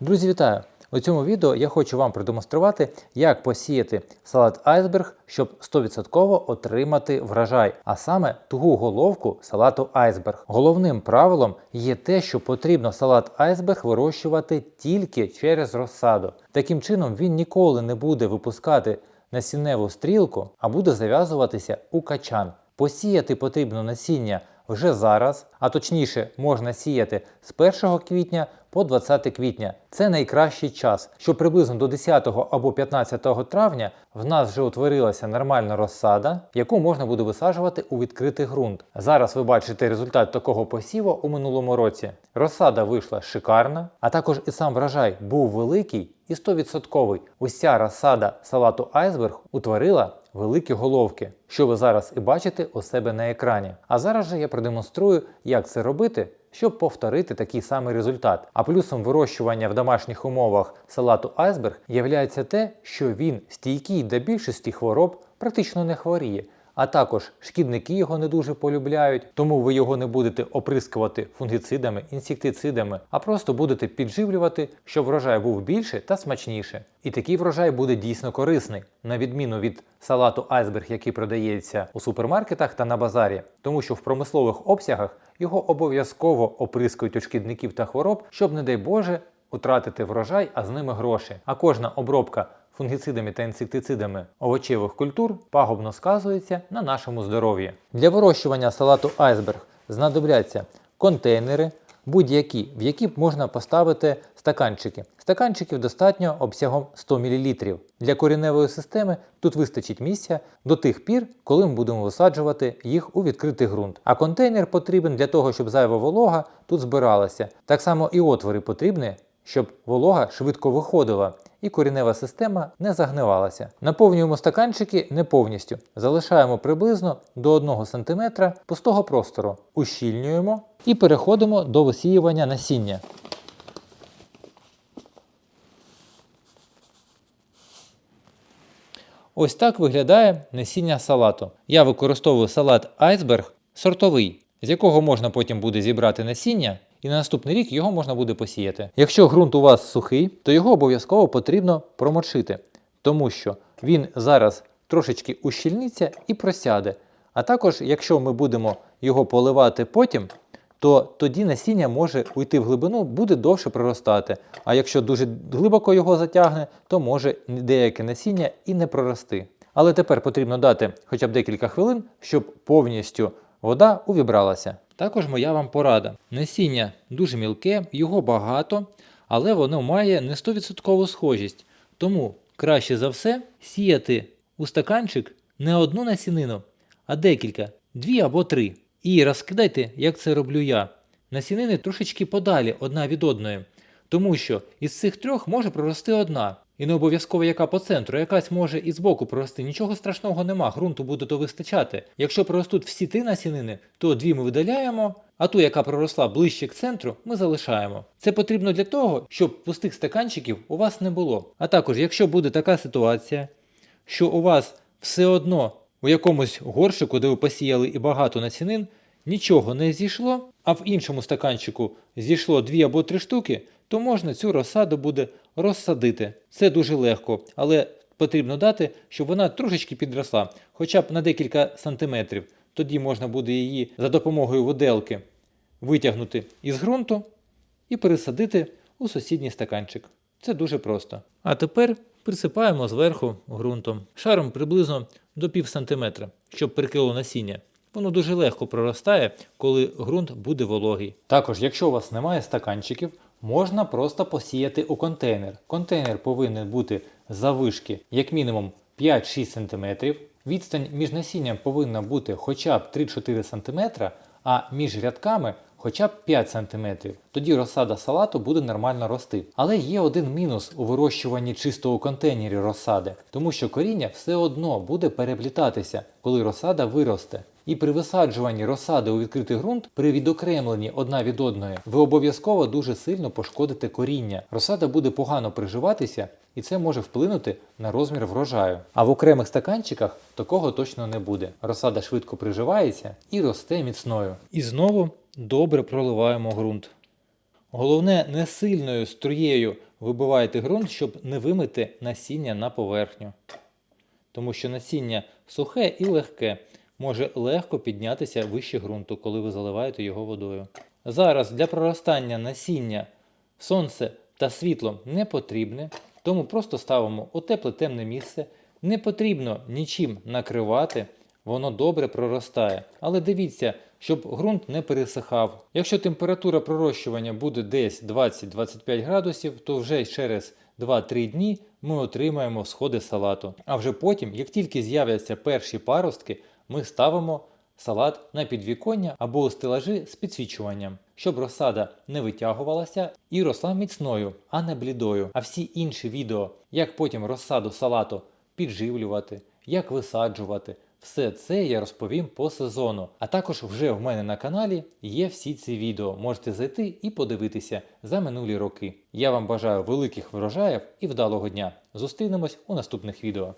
Друзі, вітаю! У цьому відео я хочу вам продемонструвати, як посіяти салат айсберг, щоб 100% отримати врожай, а саме тугу головку салату айсберг. Головним правилом є те, що потрібно салат айсберг вирощувати тільки через розсаду. Таким чином він ніколи не буде випускати насінневу стрілку, а буде зав'язуватися у качан. Посіяти потрібно насіння вже зараз, а точніше можна сіяти з 1 квітня по 20 квітня. Це найкращий час, що приблизно до 10 або 15 травня в нас вже утворилася нормальна розсада, яку можна буде висаджувати у відкритий ґрунт. Зараз ви бачите результат такого посіву у минулому році. Розсада вийшла шикарна, а також і сам врожай був великий і 100%. Уся розсада салату айсберг утворила великі головки, що ви зараз і бачите у себе на екрані. А зараз же я продемонструю, як це робити, щоб повторити такий самий результат. А плюсом вирощування в домашніх умовах салату айсберг є те, що він стійкий до більшості хвороб, практично не хворіє. А також шкідники його не дуже полюбляють, тому ви його не будете оприскувати фунгіцидами, інсектицидами, а просто будете підживлювати, щоб врожай був більше та смачніше. І такий врожай буде дійсно корисний, на відміну від салату айсберг, який продається у супермаркетах та на базарі, тому що в промислових обсягах його обов'язково оприскують від шкідників та хвороб, щоб, не дай Боже, втратити врожай, а з ними гроші. А кожна обробка фунгіцидами та інсектицидами овочевих культур пагубно сказується на нашому здоров'ї. Для вирощування салату айсберг знадобляться контейнери, будь-які, в які можна поставити стаканчики. Стаканчиків достатньо обсягом 100 мл. Для кореневої системи тут вистачить місця до тих пір, коли ми будемо висаджувати їх у відкритий ґрунт. А контейнер потрібен для того, щоб зайва волога тут збиралася. Так само і отвори потрібні, щоб волога швидко виходила і коренева система не загнивалася. Наповнюємо стаканчики не повністю. Залишаємо приблизно до 1 см пустого простору. Ущільнюємо і переходимо до висіювання насіння. Ось так виглядає насіння салату. Я використовую салат айсберг сортовий, з якого можна потім буде зібрати насіння, і на наступний рік його можна буде посіяти. Якщо ґрунт у вас сухий, то його обов'язково потрібно промочити, тому що він зараз трошечки ущільниться і просяде. А також, якщо ми будемо його поливати потім, то тоді насіння може уйти в глибину, буде довше проростати. А якщо дуже глибоко його затягне, то може деяке насіння і не прорости. Але тепер потрібно дати хоча б декілька хвилин, щоб повністю вода увібралася. Також моя вам порада. Насіння дуже мілке, його багато, але воно має не 100% схожість. Тому краще за все сіяти у стаканчик не одну насінину, а декілька, 2 або 3. І розкидайте, як це роблю я. Насінини трошечки подалі одна від одної, тому що із цих 3 може прорости одна. І не обов'язково яка по центру, якась може і збоку прорости. Нічого страшного нема, ґрунту буде то вистачати. Якщо проростуть всі 3 насінини, то 2 ми видаляємо, а ту, яка проросла ближче к центру, ми залишаємо. Це потрібно для того, щоб пустих стаканчиків у вас не було. А також, якщо буде така ситуація, що у вас все одно у якомусь горшику, де ви посіяли і багато насінин, нічого не зійшло, а в іншому стаканчику зійшло 2 або 3 штуки, то можна цю розсаду буде розсадити. Це дуже легко, але потрібно дати, щоб вона трошечки підросла, хоча б на декілька сантиметрів. Тоді можна буде її за допомогою виделки витягнути із ґрунту і пересадити у сусідній стаканчик. Це дуже просто. А тепер присипаємо зверху ґрунтом, шаром приблизно до пів сантиметра, щоб прикрило насіння. Воно дуже легко проростає, коли ґрунт буде вологий. Також, якщо у вас немає стаканчиків, можна просто посіяти у контейнер. Контейнер повинен бути заввишки як мінімум 5-6 см. Відстань між насінням повинна бути хоча б 3-4 см, а між рядками хоча б 5 см. Тоді розсада салату буде нормально рости. Але є один мінус у вирощуванні чисто у контейнері розсади, тому що коріння все одно буде переплітатися, коли розсада виросте. І при висаджуванні розсади у відкритий ґрунт, при відокремленні одна від одної, ви обов'язково дуже сильно пошкодите коріння. Розсада буде погано приживатися, і це може вплинути на розмір врожаю. А в окремих стаканчиках такого точно не буде. Розсада швидко приживається і росте міцною. І знову добре проливаємо ґрунт. Головне, не сильною струєю вибиваєте ґрунт, щоб не вимити насіння на поверхню. Тому що насіння сухе і легке, може легко піднятися вище ґрунту, коли ви заливаєте його водою. Зараз для проростання насіння сонце та світло не потрібне, тому просто ставимо у тепле темне місце. Не потрібно нічим накривати, воно добре проростає. Але дивіться, щоб ґрунт не пересихав. Якщо температура пророщування буде десь 20-25 градусів, то вже через 2-3 дні ми отримаємо сходи салату. А вже потім, як тільки з'являться перші паростки, ми ставимо салат на підвіконня або у стелажі з підсвічуванням, щоб розсада не витягувалася і росла міцною, а не блідою. А всі інші відео, як потім розсаду салату підживлювати, як висаджувати, все це я розповім по сезону. А також вже в мене на каналі є всі ці відео. Можете зайти і подивитися за минулі роки. Я вам бажаю великих врожаїв і вдалого дня. Зустрінемось у наступних відео.